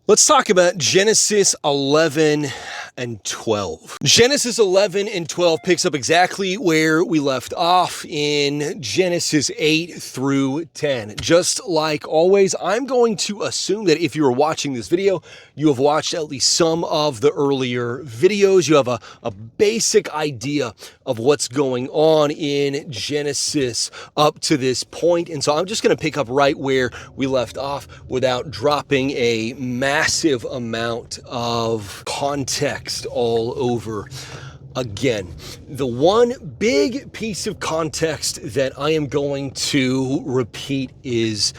Let's talk about Genesis 11 and 12. Genesis 11 and 12 picks up exactly where we left off in Genesis 8 through 10. Just like always, I'm going to assume that if you are watching this video, you have watched at least some of the earlier videos. You have a basic idea of what's going on in Genesis up to this point. And so I'm just going to pick up right where we left off without dropping a massive amount of context all over again. The one big piece of context that I am going to repeat is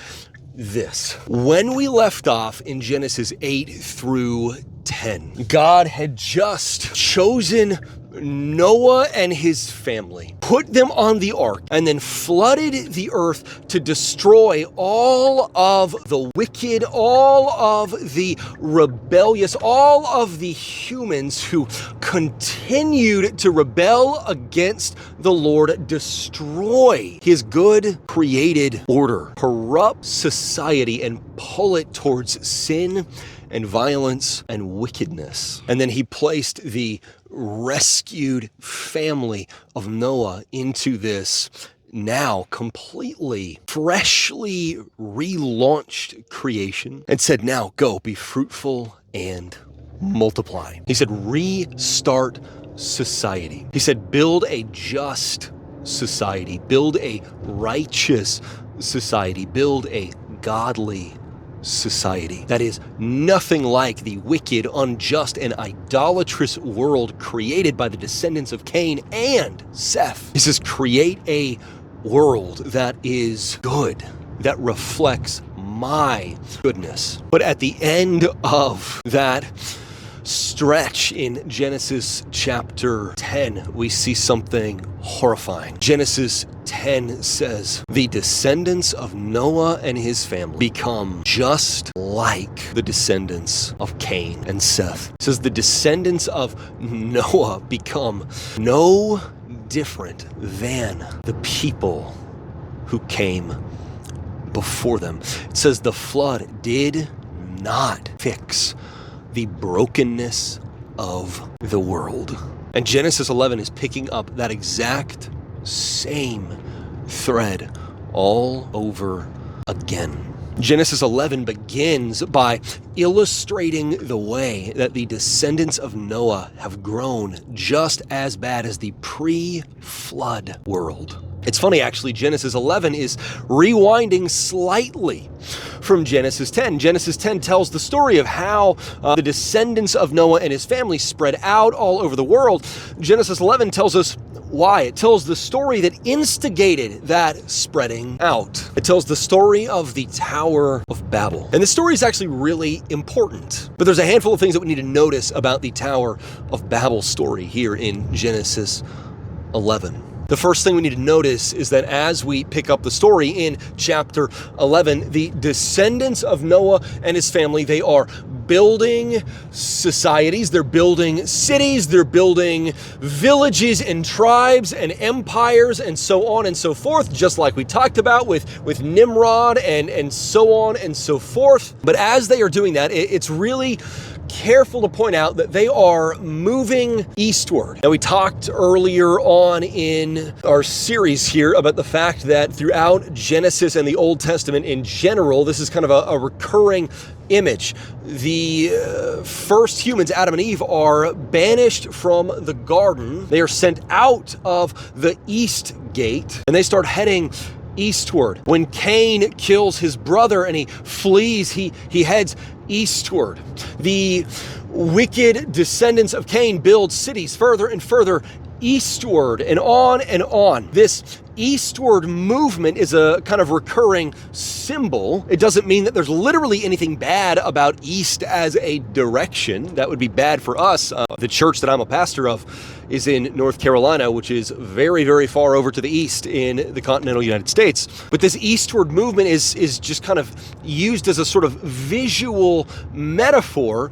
this. When we left off in Genesis 8 through 10, God had just chosen Noah and his family, put them on the ark, and then flooded the earth to destroy all of the wicked, all of the rebellious, all of the humans who continued to rebel against the Lord, destroy his good created order, corrupt society, and pull it towards sin and violence and wickedness. And then he placed the rescued family of Noah into this now completely, freshly relaunched creation and said, now go, be fruitful and multiply. He said, restart society. He said, build a just society, build a righteous society, build a godly society that is nothing like the wicked, unjust, and idolatrous world created by the descendants of Cain and Seth. He says, create a world that is good, that reflects my goodness. But at the end of that stretch in Genesis chapter 10, we see something horrifying. Genesis 10 says, the descendants of Noah and his family become just like the descendants of Cain and Seth. It says the descendants of Noah become no different than the people who came before them. It says the flood did not fix the brokenness of the world. And Genesis 11 is picking up that exact same thread all over again. Genesis 11 begins by illustrating the way that the descendants of Noah have grown just as bad as the pre-flood world. It's funny, actually, Genesis 11 is rewinding slightly from Genesis 10. Genesis 10 tells the story of how the descendants of Noah and his family spread out all over the world. Genesis 11 tells us why. It tells the story that instigated that spreading out. It tells the story of the Tower of Babel. And the story is actually really important. But there's a handful of things that we need to notice about the Tower of Babel story here in Genesis 11. The first thing we need to notice is that as we pick up the story in chapter 11, the descendants of Noah and his family, they are building societies, they're building cities, they're building villages and tribes and empires and so on and so forth, just like we talked about with Nimrod and so on and so forth. But as they are doing that, it's really careful to point out that they are moving eastward. Now, we talked earlier on in our series here about the fact that throughout Genesis and the Old Testament in general, this is kind of a recurring image. The first humans, Adam and Eve, are banished from the garden. They are sent out of the east gate, and they start heading eastward. When Cain kills his brother and he flees, he heads eastward. The wicked descendants of Cain build cities further and further eastward and on and on. This eastward movement is a kind of recurring symbol. It doesn't mean that there's literally anything bad about east as a direction. That would be bad for us. The church that I'm a pastor of is in North Carolina, which is very, very far over to the east in the continental United States. But this eastward movement is just kind of used as a sort of visual metaphor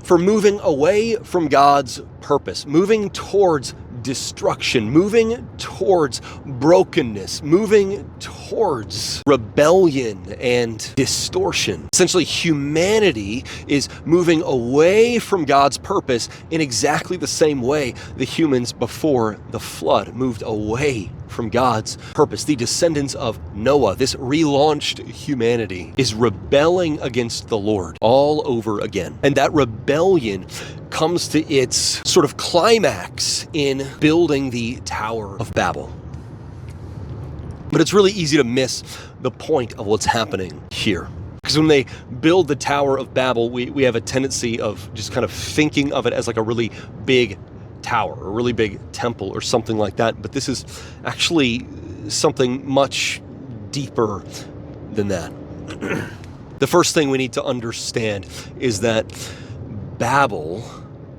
for moving away from God's purpose, moving towards destruction, moving towards brokenness, moving towards rebellion and distortion. Essentially, humanity is moving away from God's purpose in exactly the same way the humans before the flood moved away from God's purpose. The descendants of Noah, this relaunched humanity, is rebelling against the Lord all over again. And that rebellion comes to its sort of climax in building the Tower of Babel. But it's really easy to miss the point of what's happening here. Because when they build the Tower of Babel, we have a tendency of just kind of thinking of it as like a really big tower, a really big temple or something like that. But this is actually something much deeper than that. The first thing we need to understand is that Babel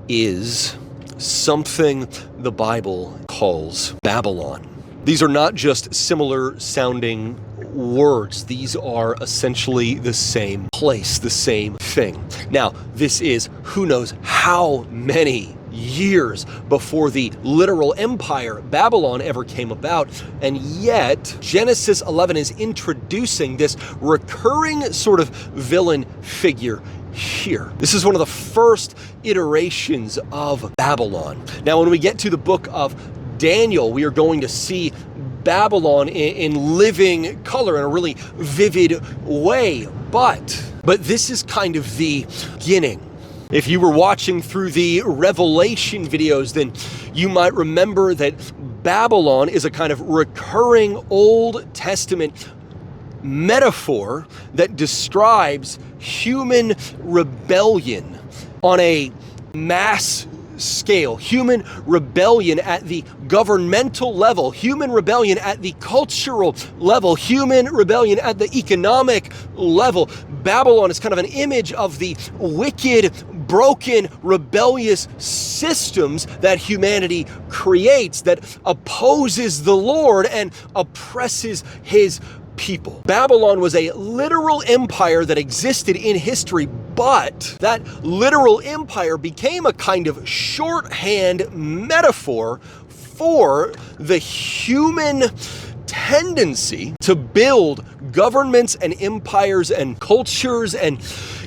is something the Bible calls Babylon. These are not just similar sounding words. These are essentially the same place, the same thing. Now, this is who knows how many years before the literal empire Babylon ever came about, and yet Genesis 11 is introducing this recurring sort of villain figure here. This is one of the first iterations of Babylon. Now, when we get to the book of Daniel, we are going to see Babylon in living color in a really vivid way, but this is kind of the beginning. If you were watching through the Revelation videos, then you might remember that Babylon is a kind of recurring Old Testament metaphor that describes human rebellion on a mass scale, human rebellion at the governmental level, human rebellion at the cultural level, human rebellion at the economic level. Babylon is kind of an image of the wicked, broken, rebellious systems that humanity creates that opposes the Lord and oppresses his people. Babylon was a literal empire that existed in history, but that literal empire became a kind of shorthand metaphor for the human tendency to build governments and empires and cultures and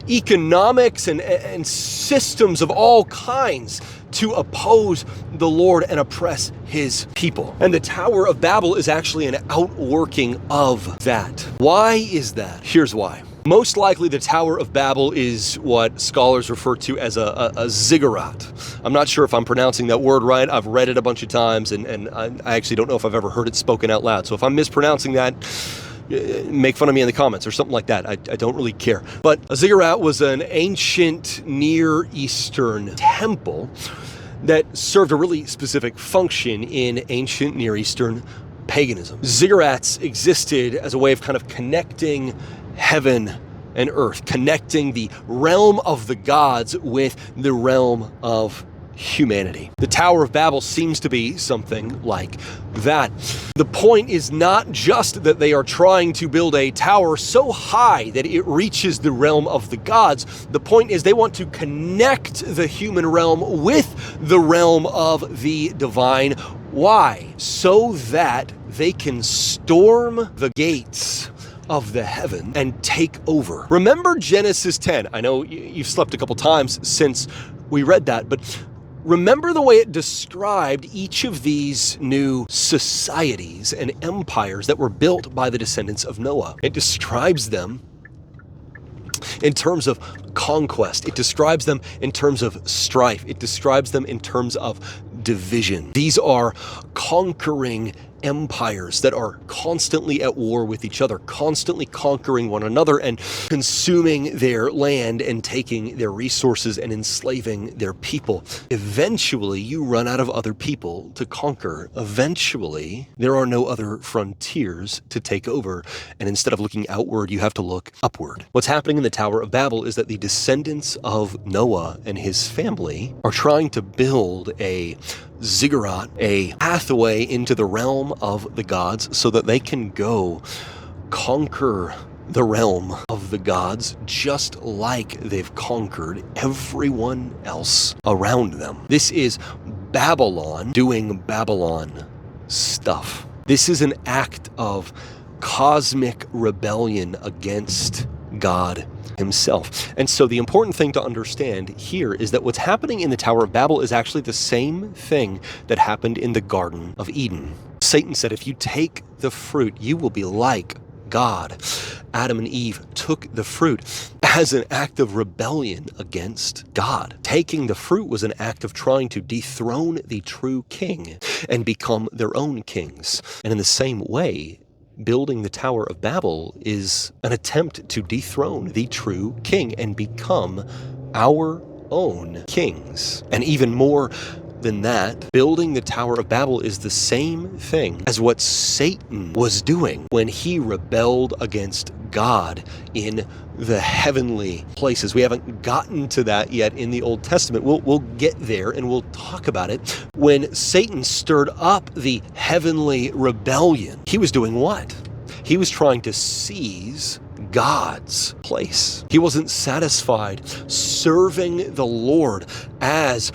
economics and systems of all kinds to oppose the Lord and oppress his people. And the Tower of Babel is actually an outworking of that. Why is that? Here's why. Most likely the Tower of Babel is what scholars refer to as a ziggurat. I'm not sure if I'm pronouncing that word right. I've read it a bunch of times and I actually don't know if I've ever heard it spoken out loud. So if I'm mispronouncing that, make fun of me in the comments or something like that. I don't really care. But a ziggurat was an ancient Near Eastern temple that served a really specific function in ancient Near Eastern paganism. Ziggurats existed as a way of kind of connecting heaven and earth, connecting the realm of the gods with the realm of humanity. The Tower of Babel seems to be something like that. The point is not just that they are trying to build a tower so high that it reaches the realm of the gods. The point is they want to connect the human realm with the realm of the divine. Why? So that they can storm the gates of the heaven and take over. Remember Genesis 10. I know you've slept a couple times since we read that, but remember the way it described each of these new societies and empires that were built by the descendants of Noah. It describes them in terms of conquest. It describes them in terms of strife. It describes them in terms of division. These are conquering empires that are constantly at war with each other, constantly conquering one another and consuming their land and taking their resources and enslaving their people. Eventually, you run out of other people to conquer. Eventually, there are no other frontiers to take over. And instead of looking outward, you have to look upward. What's happening in the Tower of Babel is that the descendants of Noah and his family are trying to build a ziggurat, a pathway into the realm of the gods so that they can go conquer the realm of the gods just like they've conquered everyone else around them. This is Babylon doing Babylon stuff. This is an act of cosmic rebellion against God himself. And so the important thing to understand here is that what's happening in the Tower of Babel is actually the same thing that happened in the Garden of Eden. Satan said, if you take the fruit, you will be like God. Adam and Eve took the fruit as an act of rebellion against God. Taking the fruit was an act of trying to dethrone the true king and become their own kings. And in the same way, building the Tower of Babel is an attempt to dethrone the true king and become our own kings. And even more than that, building the Tower of Babel is the same thing as what Satan was doing when he rebelled against God in the heavenly places. We haven't gotten to that yet in the Old Testament. We'll get there and we'll talk about it. When Satan stirred up the heavenly rebellion, he was doing what? He was trying to seize God's place. He wasn't satisfied serving the Lord as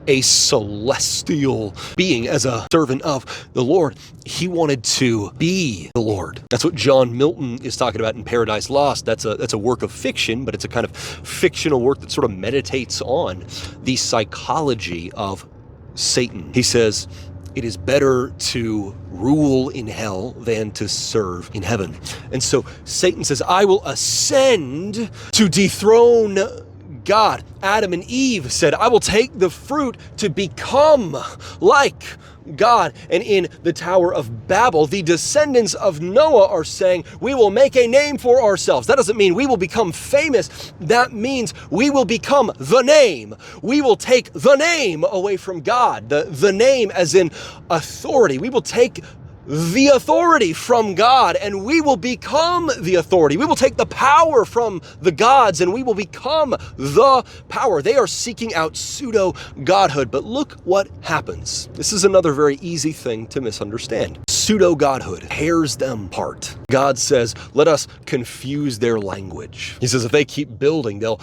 a celestial being, as a servant of the Lord. He wanted to be the Lord. That's what John Milton is talking about in Paradise Lost. That's a work of fiction, but it's a kind of fictional work that sort of meditates on the psychology of Satan. He says, it is better to rule in hell than to serve in heaven. And so Satan says, I will ascend to dethrone God. Adam and Eve said, I will take the fruit to become like God. And in the Tower of Babel, the descendants of Noah are saying, we will make a name for ourselves. That doesn't mean we will become famous. That means we will become the name. We will take the name away from God. The name as in authority. We will take the authority from God and we will become the authority. We will take the power from the gods and we will become the power. They are seeking out pseudo-godhood, but look what happens. This is another very easy thing to misunderstand. Pseudo-godhood tears them apart. God says, let us confuse their language. He says, if they keep building, they'll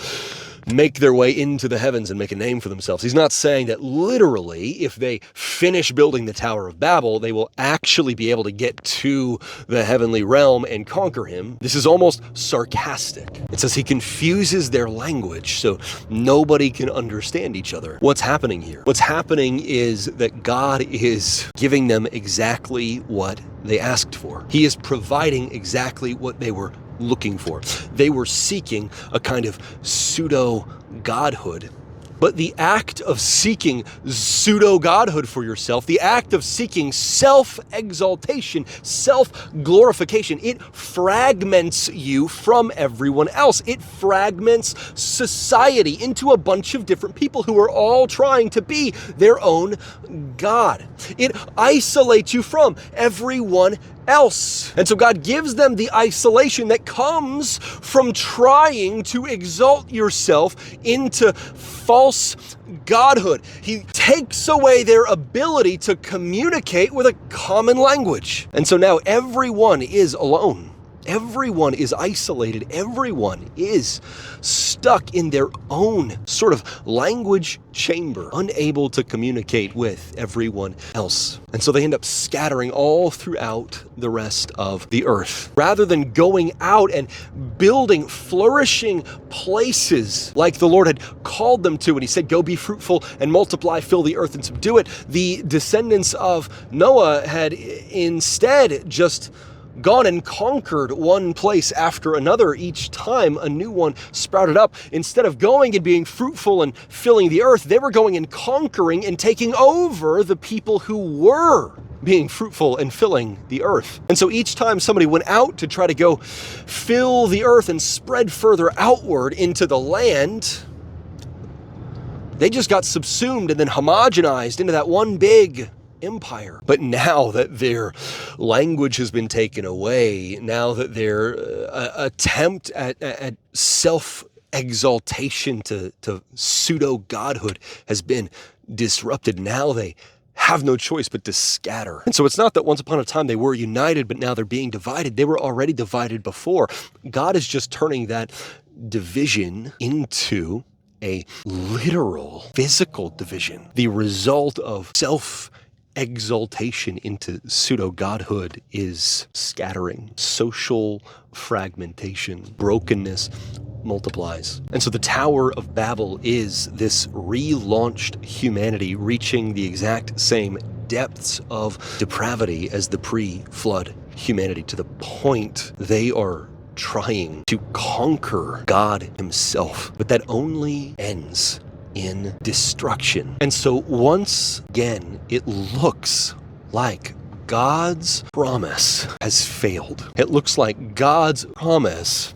make their way into the heavens and make a name for themselves. He's not saying that literally, if they finish building the Tower of Babel, they will actually be able to get to the heavenly realm and conquer him. This is almost sarcastic. It says he confuses their language so nobody can understand each other. What's happening here? What's happening is that God is giving them exactly what they asked for. He is providing exactly what they were looking for. They were seeking a kind of pseudo-godhood. But the act of seeking pseudo-godhood for yourself, the act of seeking self-exaltation, self-glorification, it fragments you from everyone else. It fragments society into a bunch of different people who are all trying to be their own God. It isolates you from everyone else. And so God gives them the isolation that comes from trying to exalt yourself into false godhood. He takes away their ability to communicate with a common language. And so now everyone is alone. Everyone is isolated. Everyone is stuck in their own sort of language chamber, unable to communicate with everyone else. And so they end up scattering all throughout the rest of the earth. Rather than going out and building flourishing places like the Lord had called them to, and he said, go be fruitful and multiply, fill the earth and subdue it, the descendants of Noah had instead just gone and conquered one place after another. Each time a new one sprouted up. Instead of going and being fruitful and filling the earth, they were going and conquering and taking over the people who were being fruitful and filling the earth. And so each time somebody went out to try to go fill the earth and spread further outward into the land, they just got subsumed and then homogenized into that one big empire. But now that their language has been taken away, now that their attempt at self-exaltation to pseudo-godhood has been disrupted, now they have no choice but to scatter. And so it's not that once upon a time they were united, but now they're being divided. They were already divided before. God is just turning that division into a literal physical division, the result of self-exaltation into pseudo-godhood is scattering, social fragmentation, brokenness multiplies. And so the Tower of Babel is this relaunched humanity reaching the exact same depths of depravity as the pre-flood humanity, to the point they are trying to conquer God himself. But that only ends in destruction. And so once again, it looks like God's promise has failed. It looks like God's promise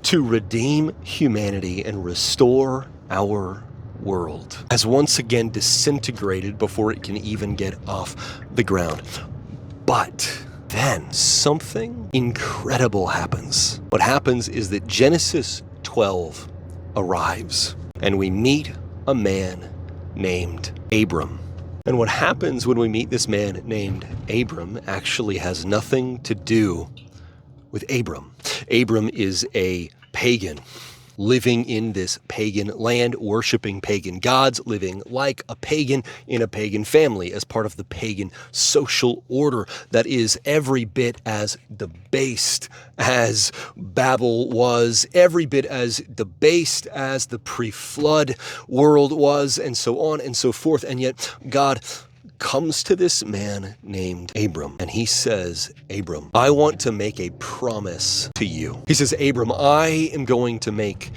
to redeem humanity and restore our world has once again disintegrated before it can even get off the ground. But then something incredible happens. What happens is that Genesis 12 arrives, and we meet a man named Abram. And what happens when we meet this man named Abram actually has nothing to do with Abram. Abram is a pagan living in this pagan land, worshiping pagan gods, living like a pagan in a pagan family as part of the pagan social order that is every bit as debased as Babel was, every bit as debased as the pre-flood world was, and so on and so forth. And yet God comes to this man named Abram, and he says, Abram, I want to make a promise to you. He says, Abram, I am going to make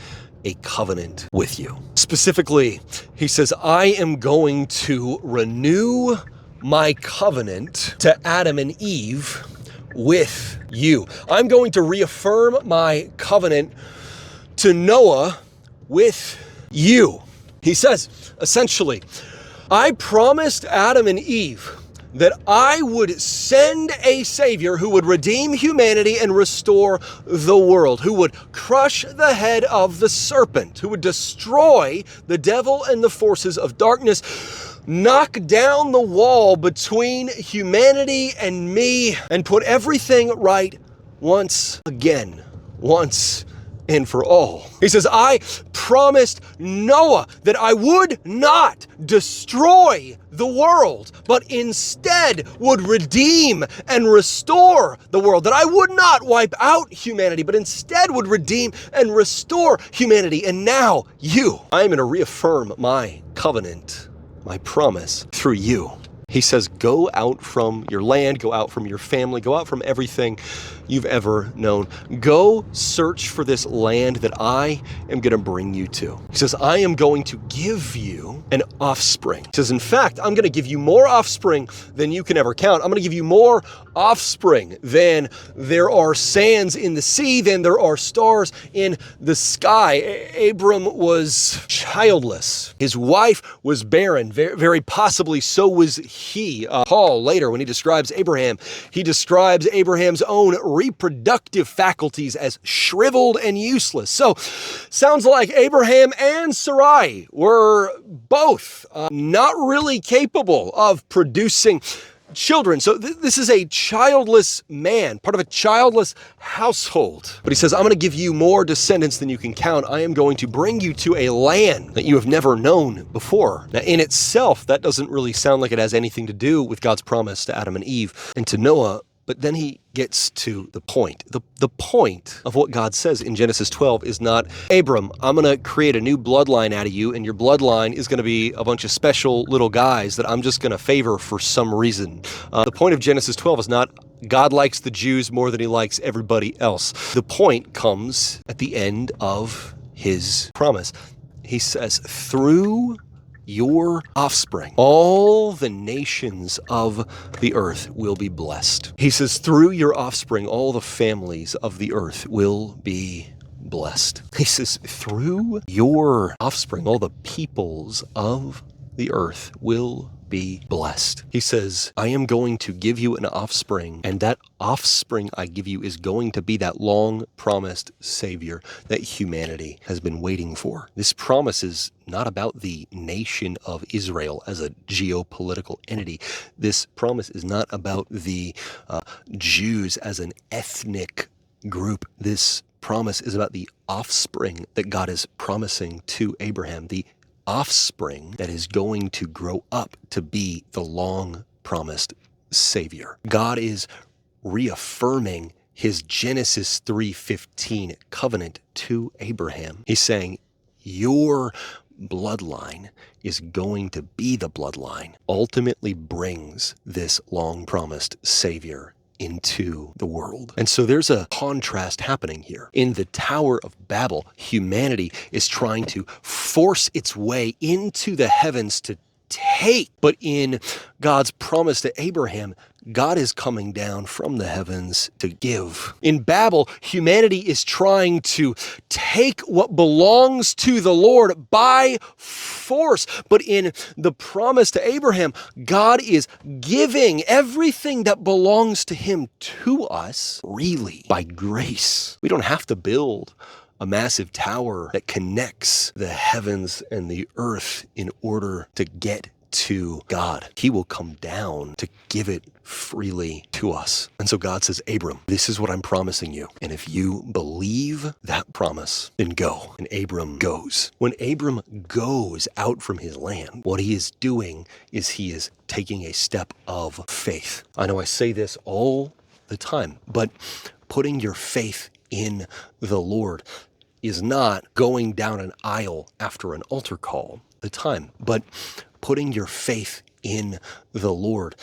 a covenant with you. Specifically, he says, I am going to renew my covenant to Adam and Eve with you. I'm going to reaffirm my covenant to Noah with you. He says, essentially, I promised Adam and Eve that I would send a savior who would redeem humanity and restore the world, who would crush the head of the serpent, who would destroy the devil and the forces of darkness, knock down the wall between humanity and me, and put everything right once again, once and for all. He says, I promised Noah that I would not destroy the world, but instead would redeem and restore the world, that I would not wipe out humanity, but instead would redeem and restore humanity. And now I am going to reaffirm my covenant, my promise through you. He says, go out from your land, go out from your family, go out from everything you've ever known. Go search for this land that I am going to bring you to. He says, I am going to give you an offspring. He says, in fact, I'm going to give you more offspring than you can ever count. I'm going to give you more offspring than there are sands in the sea, than there are stars in the sky. Abram was childless. His wife was barren. Very possibly so was he. Paul later, when he describes Abraham, he describes Abraham's own reproductive faculties as shriveled and useless. So sounds like Abraham and Sarai were both not really capable of producing children. So this is a childless man, part of a childless household. But he says, I'm going to give you more descendants than you can count. I am going to bring you to a land that you have never known before. Now, in itself, that doesn't really sound like it has anything to do with God's promise to Adam and Eve and to Noah. But then he gets to the point. The point of what God says in Genesis 12 is not, Abram, I'm going to create a new bloodline out of you, and your bloodline is going to be a bunch of special little guys that I'm just going to favor for some reason. The point of Genesis 12 is not, God likes the Jews more than he likes everybody else. The point comes at the end of his promise. He says, through your offspring, all the nations of the earth will be blessed. He says, through your offspring, all the families of the earth will be blessed. He says, through your offspring, all the peoples of the earth will be blessed. He says, I am going to give you an offspring, and that offspring I give you is going to be that long promised savior that humanity has been waiting for. This promise is not about the nation of Israel as a geopolitical entity. This promise is not about the Jews as an ethnic group. This promise is about the offspring that God is promising to Abraham, the offspring that is going to grow up to be the long-promised Savior. God is reaffirming his Genesis 3:15 covenant to Abraham. He's saying, your bloodline is going to be the bloodline, ultimately brings this long-promised Savior into the world. And so there's a contrast happening here. In the Tower of Babel, humanity is trying to force its way into the heavens to take. But in God's promise to Abraham, God is coming down from the heavens to give. In Babel, humanity is trying to take what belongs to the Lord by force. But in the promise to Abraham, God is giving everything that belongs to him to us freely by grace. We don't have to build a massive tower that connects the heavens and the earth in order to get to God. He will come down to give it freely to us. And so God says, Abram, this is what I'm promising you. And if you believe that promise, then go. And Abram goes. When Abram goes out from his land, what he is doing is he is taking a step of faith. I know I say this all the time, but putting your faith in the Lord is not going down an aisle after an altar call all the time, but putting your faith in the Lord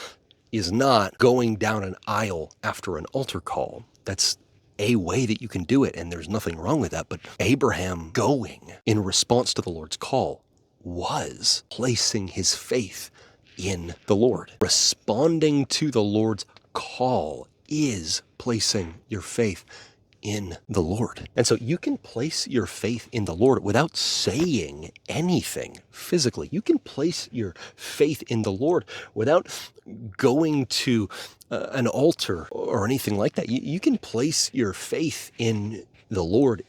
is not going down an aisle after an altar call. That's a way that you can do it, and there's nothing wrong with that. But Abraham going in response to the Lord's call was placing his faith in the Lord. Responding to the Lord's call is placing your faith in the Lord. And so you can place your faith in the Lord without saying anything physically. You can place your faith in the Lord without going to an altar or anything like that. You can place your faith in the Lord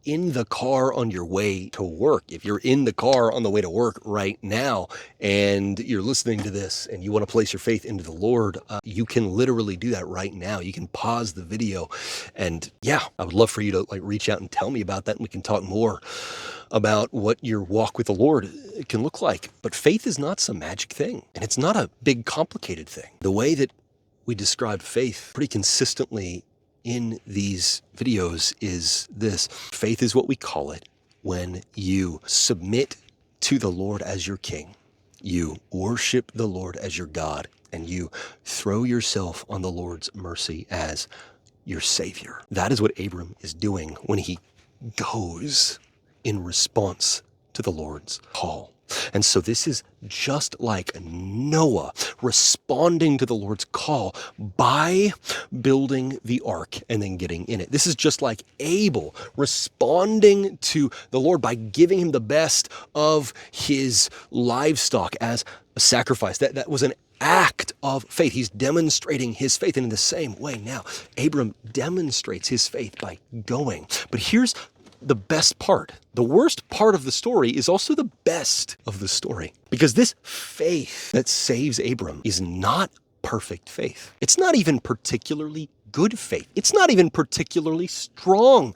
in the car on your way to work. If you're in the car on the way to work right now and you're listening to this and you want to place your faith into the Lord, you can literally do that right now. You can pause the video, and yeah, I would love for you to reach out and tell me about that, and we can talk more about what your walk with the Lord can look like. But faith is not some magic thing, and it's not a big complicated thing. The way that we describe faith pretty consistently in these videos is this. Faith is what we call it when you submit to the Lord as your king, you worship the Lord as your God, and you throw yourself on the Lord's mercy as your Savior. That is what Abram is doing when he goes in response to the Lord's call. And so this is just like Noah responding to the Lord's call by building the ark and then getting in it. This is just like Abel responding to the Lord by giving him the best of his livestock as a sacrifice. That was an act of faith. He's demonstrating his faith. And in the same way now, Abram demonstrates his faith by going. But here's the best part. The worst part of the story is also the best of the story, because this faith that saves Abram is not perfect faith. It's not even particularly good faith. It's not even particularly strong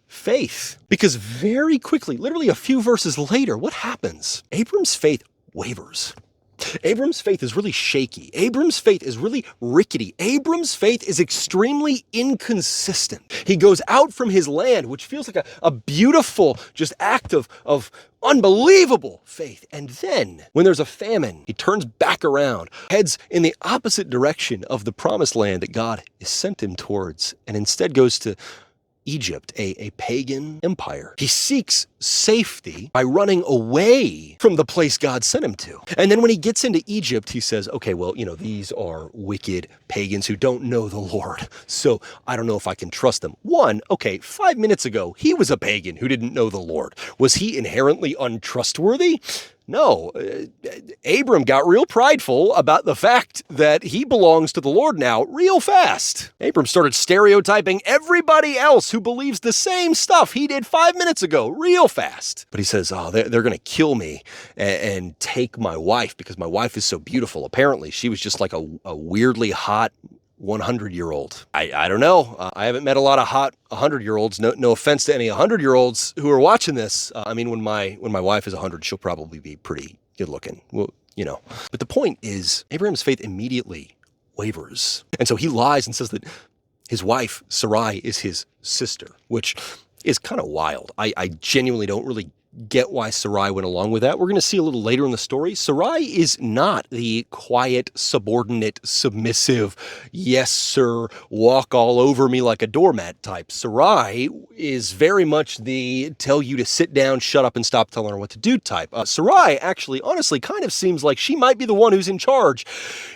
faith, because very quickly, literally a few verses later, what happens? Abram's faith wavers. Abram's faith is really shaky. Abram's faith is really rickety. Abram's faith is extremely inconsistent. He goes out from his land, which feels like a beautiful just act of unbelievable faith. And then when there's a famine, he turns back around, heads in the opposite direction of the promised land that God has sent him towards, and instead goes to Egypt, a pagan empire. He seeks safety by running away from the place God sent him to. And then when he gets into Egypt, he says, okay, well, these are wicked pagans who don't know the Lord, so I don't know if I can trust them. 5 minutes ago, he was a pagan who didn't know the Lord. Was he inherently untrustworthy? No, Abram got real prideful about the fact that he belongs to the Lord now real fast. Abram started stereotyping everybody else who believes the same stuff he did 5 minutes ago real fast. But he says, they're going to kill me and take my wife because my wife is so beautiful. Apparently, she was just like a weirdly hot 100-year-old. I don't know. I haven't met a lot of hot 100-year-olds. No offense to any 100-year-olds who are watching this. I mean, when my wife is 100, she'll probably be pretty good looking. Well, But the point is, Abraham's faith immediately wavers. And so he lies and says that his wife, Sarai, is his sister, which is kind of wild. I genuinely don't really get why Sarai went along with that. We're going to see a little later in the story. Sarai is not the quiet, subordinate, submissive, yes, sir, walk all over me like a doormat type. Sarai is very much the tell you to sit down, shut up, and stop telling her what to do type. Sarai actually, honestly, kind of seems like she might be the one who's in charge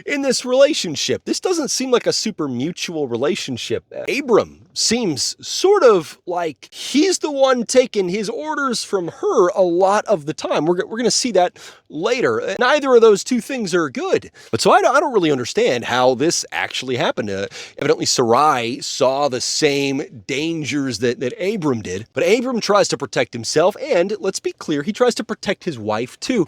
in this relationship. This doesn't seem like a super mutual relationship. Abram seems sort of like he's the one taking his orders from her a lot of the time. We're going to see that later. Neither of those two things are good. But so I don't really understand how this actually happened. Evidently, Sarai saw the same dangers that Abram did. But Abram tries to protect himself. And let's be clear, he tries to protect his wife too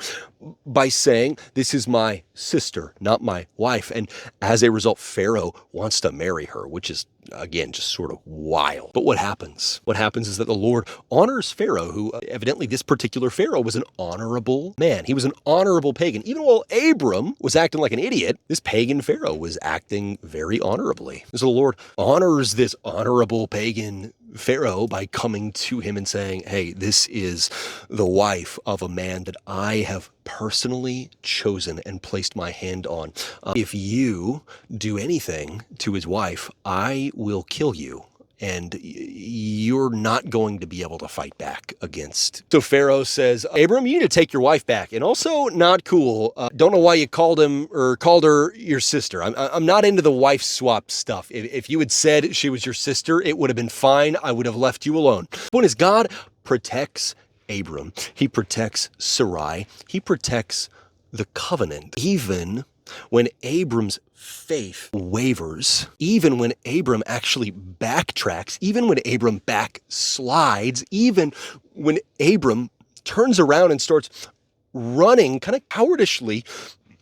by saying, this is my sister, not my wife. And as a result, Pharaoh wants to marry her, which is, again, just sort of wild. But what happens? What happens is that the Lord honors Pharaoh, who evidently this particular Pharaoh was an honorable man. He was an honorable pagan. Even while Abram was acting like an idiot, this pagan Pharaoh was acting very honorably. So the Lord honors this honorable pagan Pharaoh by coming to him and saying, hey, this is the wife of a man that I have personally chosen and placed my hand on. If you do anything to his wife, I will kill you. And you're not going to be able to fight back against. So Pharaoh says, Abram, you need to take your wife back. And also, not cool. Don't know why you called her your sister. I'm not into the wife swap stuff. If you had said she was your sister, it would have been fine. I would have left you alone. The point is, God protects Abram. He protects Sarai. He protects the covenant. Even when Abram's faith wavers, even when Abram actually backtracks, even when Abram backslides, even when Abram turns around and starts running kind of cowardishly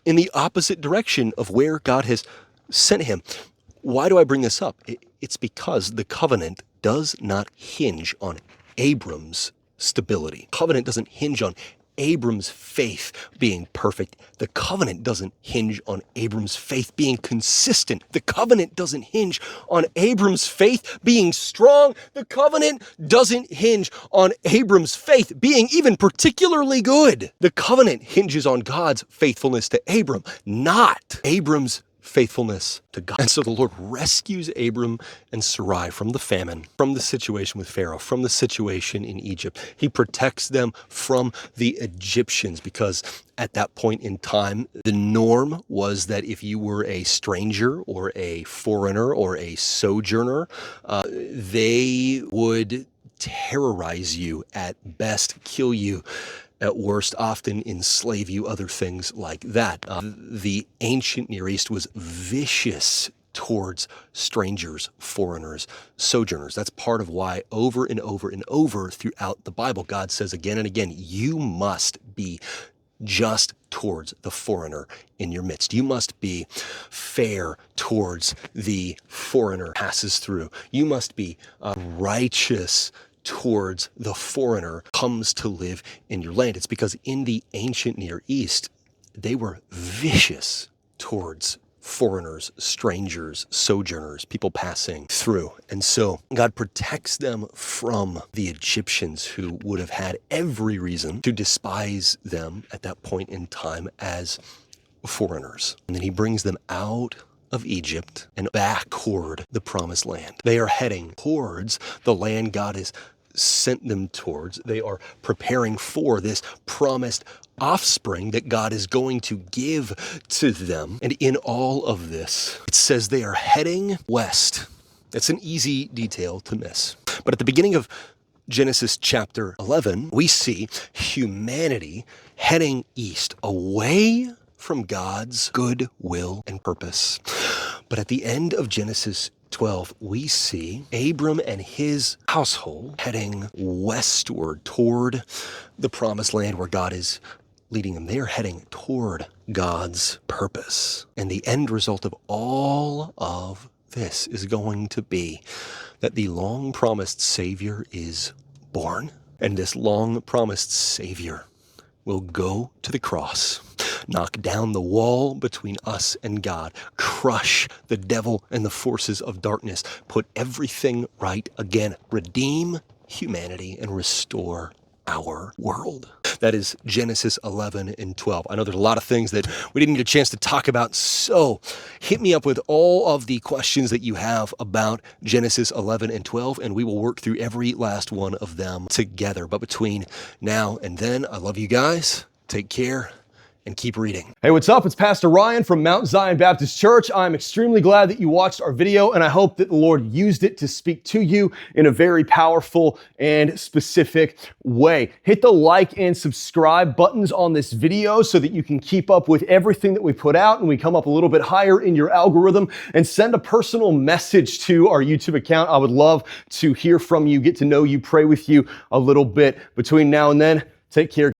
in the opposite direction of where God has sent him. Why do I bring this up? It's because the covenant does not hinge on Abram's stability. Covenant doesn't hinge on Abram's faith being perfect. The covenant doesn't hinge on Abram's faith being consistent. The covenant doesn't hinge on Abram's faith being strong. The covenant doesn't hinge on Abram's faith being even particularly good. The covenant hinges on God's faithfulness to Abram, not Abram's faithfulness to God. And so the Lord rescues Abram and Sarai from the famine, from the situation with Pharaoh, from the situation in Egypt. He protects them from the Egyptians because at that point in time, the norm was that if you were a stranger or a foreigner or a sojourner, they would terrorize you, at best kill you, at worst often enslave you, other things like that. The ancient Near East was vicious towards strangers, foreigners, sojourners. That's part of why over and over and over throughout the Bible, God says again and again, you must be just towards the foreigner in your midst. You must be fair towards the foreigner passes through. You must be righteous towards the foreigner comes to live in your land. It's because in the ancient Near East, they were vicious towards foreigners, strangers, sojourners, people passing through. And so God protects them from the Egyptians who would have had every reason to despise them at that point in time as foreigners. And then he brings them out of Egypt and back toward the promised land. They are heading towards the land God has sent them towards. They are preparing for this promised offspring that God is going to give to them. And in all of this, it says they are heading west. It's an easy detail to miss. But at the beginning of Genesis chapter 11, we see humanity heading east, away from God's good will and purpose. But at the end of Genesis 12, we see Abram and his household heading westward toward the promised land where God is leading them. They are heading toward God's purpose. And the end result of all of this is going to be that the long-promised Savior is born. And this long-promised Savior will go to the cross, knock down the wall between us and God, crush the devil and the forces of darkness, put everything right again, redeem humanity, and restore our world. That is Genesis 11 and 12. I know there's a lot of things that we didn't get a chance to talk about, so hit me up with all of the questions that you have about Genesis 11 and 12, and we will work through every last one of them together. But between now and then, I love you guys. Take care. And keep reading. Hey, what's up? It's Pastor Ryan from Mount Zion Baptist Church. I'm extremely glad that you watched our video, and I hope that the Lord used it to speak to you in a very powerful and specific way. Hit the like and subscribe buttons on this video so that you can keep up with everything that we put out and we come up a little bit higher in your algorithm, and send a personal message to our YouTube account. I would love to hear from you, get to know you, pray with you a little bit. Between now and then, take care.